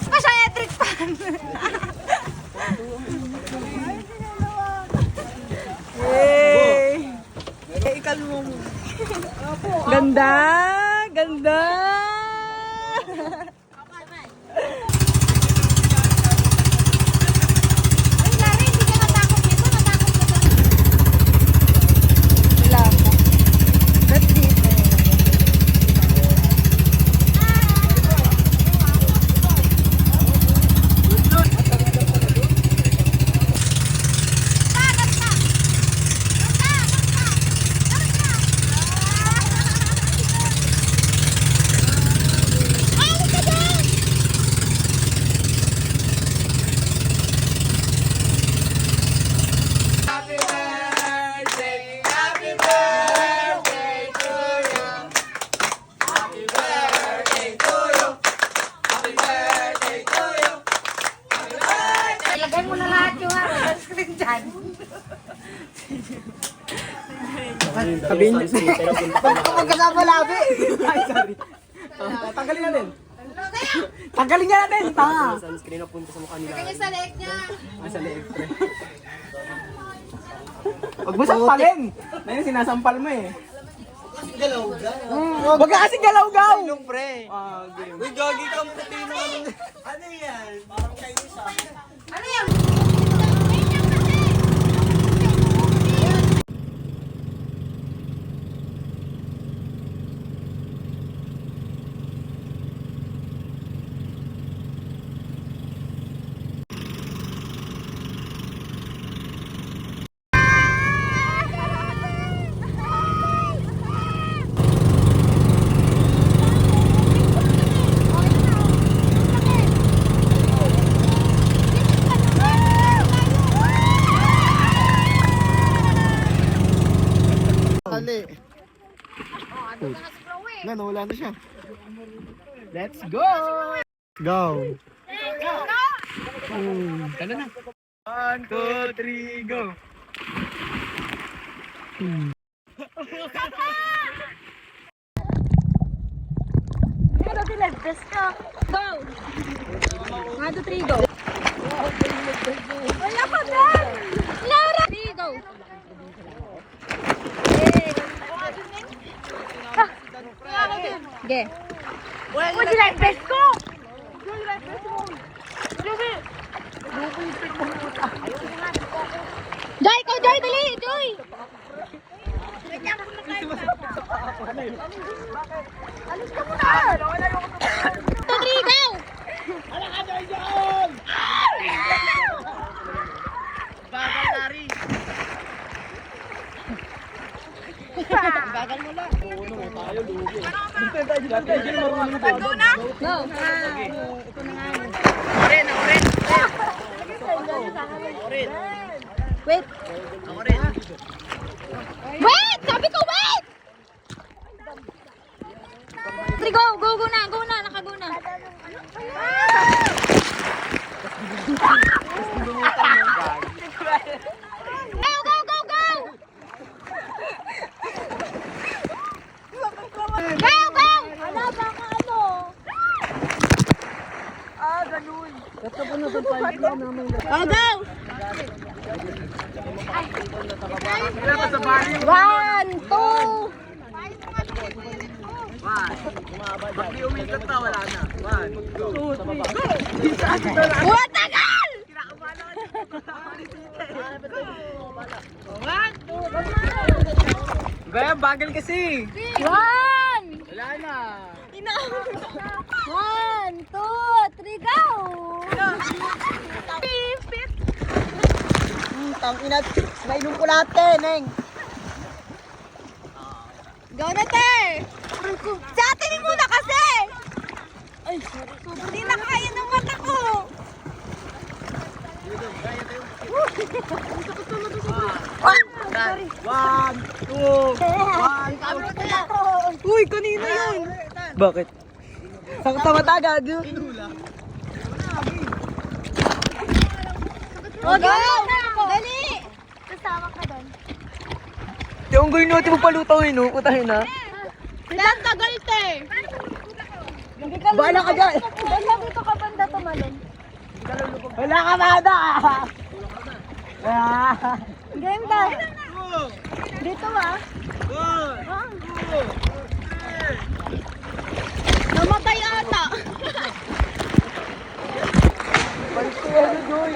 Pa siya electric fan. Yay! Ikalmo mo. Ganda! Ganda! Sabihin niyo. Pagkasama labi. Ay, sorry. Tanggalin natin. Tanggalin niya natin. Tanga. Sunscreen na punta sa mukha nila. Kanya sa leeg niya. Sa leeg, pre. Huwag mo sampalin. Na yun, sinasampal mo eh. Galaw-gaw. Huwag ka kasi galaw-gaw. Ilong, pre. Uy, gagi kang puti naman. Ano yan? Parang Chinese ah. Ano yan? Na, nawala na siya. Let's go! Go! Tala na. 1, 2, 3, go! Ano pinag-best ka? Go! 1, 2, 3, go! Wala pa dyan! Laura! 3, go! Okay. Would you like best ko? Would you like best mo? Joy! Joy, ikaw Joy! Dali! Joy! Alis ka muna! 2, 3, go! Wala ka dyan dyan! Bagal, Nari! Bagal mo lang! Oo naman, tayo lugi. Dito tayo marunong dito. Go na? Go! Ito na nga. Oren! Wait! Wait! Sabi ko wait! 3, go! Go na! Go na! Nakago na! Go! Go! Go! Go! Go! Go! Ala, baka ano? Ganun. Oh, go! 1, 2. Pag di umikot na, wala na. 1, 2, 3, go! What tagal! Gaya, bagal kasi. 1! Wala na. 1, 2, 3, go! Pipit! Tangina, nainom ko natin, Neng. Go na, te! Sa atin mo na kasi! Ay, hindi na kaya ng mata ko! Sorry. 1, 2, 1, 2. Uy, kanina yun! Bakit? Sakit sa mata, gago. O, go! Dali! Kasama ka doon. Yung gawin natin magpalutaw, no? Putahin na. Ilang tagal, te? Hindi ka Bahala ka dyan. Basta dito ka banda tumalon. Wala ka bada. Game ba? Dito ba? Namatay ata. Balik ko yan, Joy.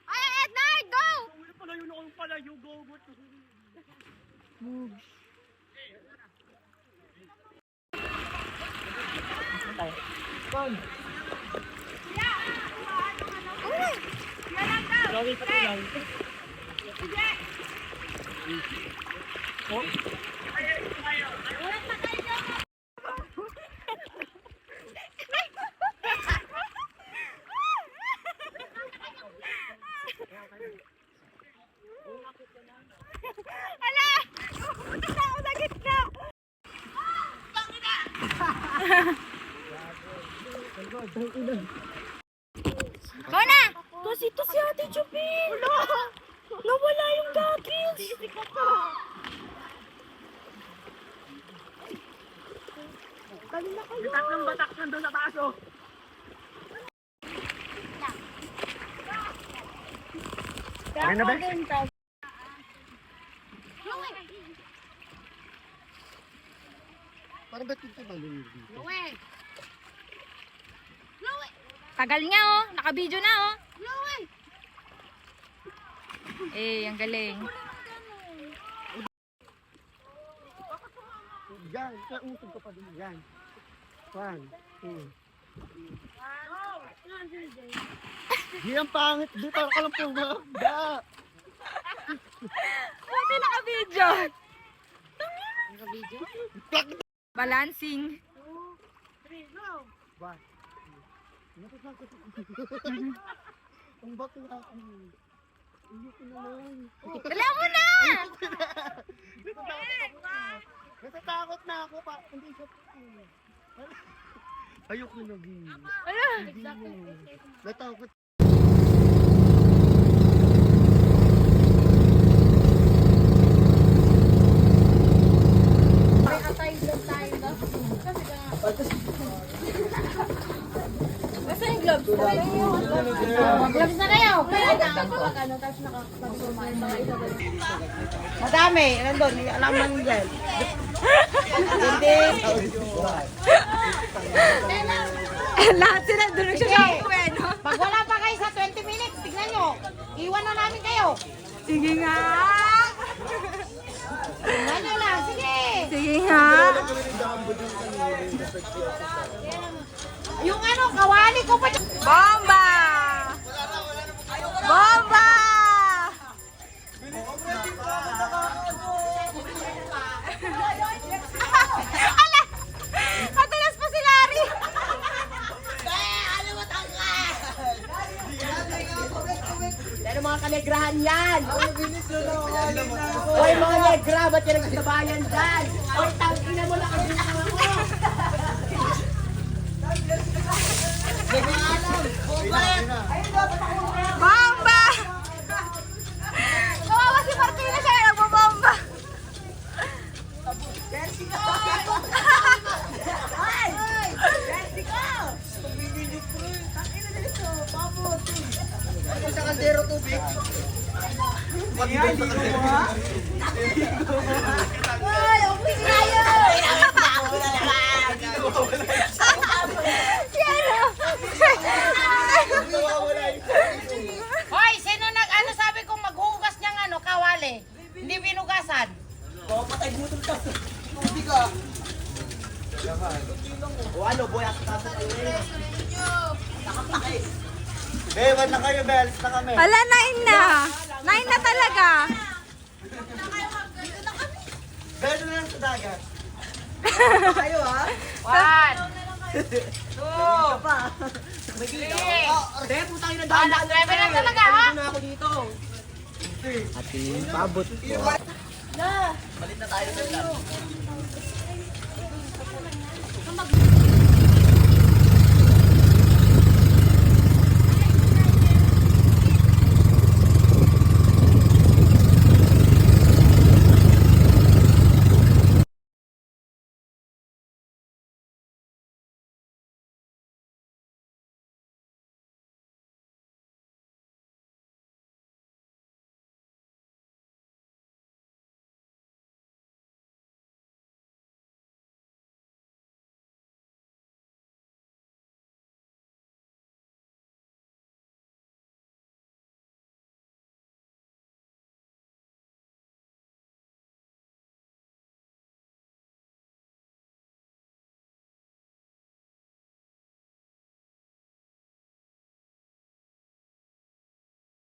Ay, Edna, go! Ala! Pumunta ako sa gitna! Go na! Kasi ito si Ate Chupin! Nawala yung goggles! Yung tatlong batak nandun sa taas, oh. Okay na ba? Parang ba't ito ba dito? Tagal niya oh, nakabidyo na oh. Eh, ang galing. Yan, kausog ka pa din. Yan. 1, 2. Di ang pangit. Di para ka lang po ba? Buti nakabidyo. Balancing. 3, go! 1. Ang bato na ako. Ayoko naman. Dala mo na! Natatakot na ako pa. Hindi siya. Ayoko na gini. Ala! Natakot. Basta yung gloves. Gloves na kayo. Madami. Nandun. Alam lang dyan. Hindi. Lahat sila doon nagsashampoo eh, no? Pag wala pa kayo sa 20 minutes, tignan nyo. Iwan na namin kayo. Sige nga. Tignan nyo lang, sige. Sige nga. Yung ano, kawali ko pa. Bomba! Bomba! Ala! Katulas pa si Larry! Pero mga kanegrahan yan! Hoy mga negra, ba't yan nagsabayan dyan? Hoy, tangina mo lang ang ginawa mo! Bomba! Kawawa si Martina siya nagbobomba. Sa kaldero tubig. Hoy, sino nag-ano sabi kong maghuhugas niyang ano, kawali? Hindi binugasan. Patay mo ito ka. Tubig ka. O ano, boy, ako sa nakapake. Bewan na kayo, Bells na kami. Ala, 9 na. 9 na talaga. Bells na lang sa dagat. Kayo ha? 1, 2, Three. Hindi, putang ina Alas, 9 na talaga, ha? na ako dito. Ati, pabot po. Balit na tayo sa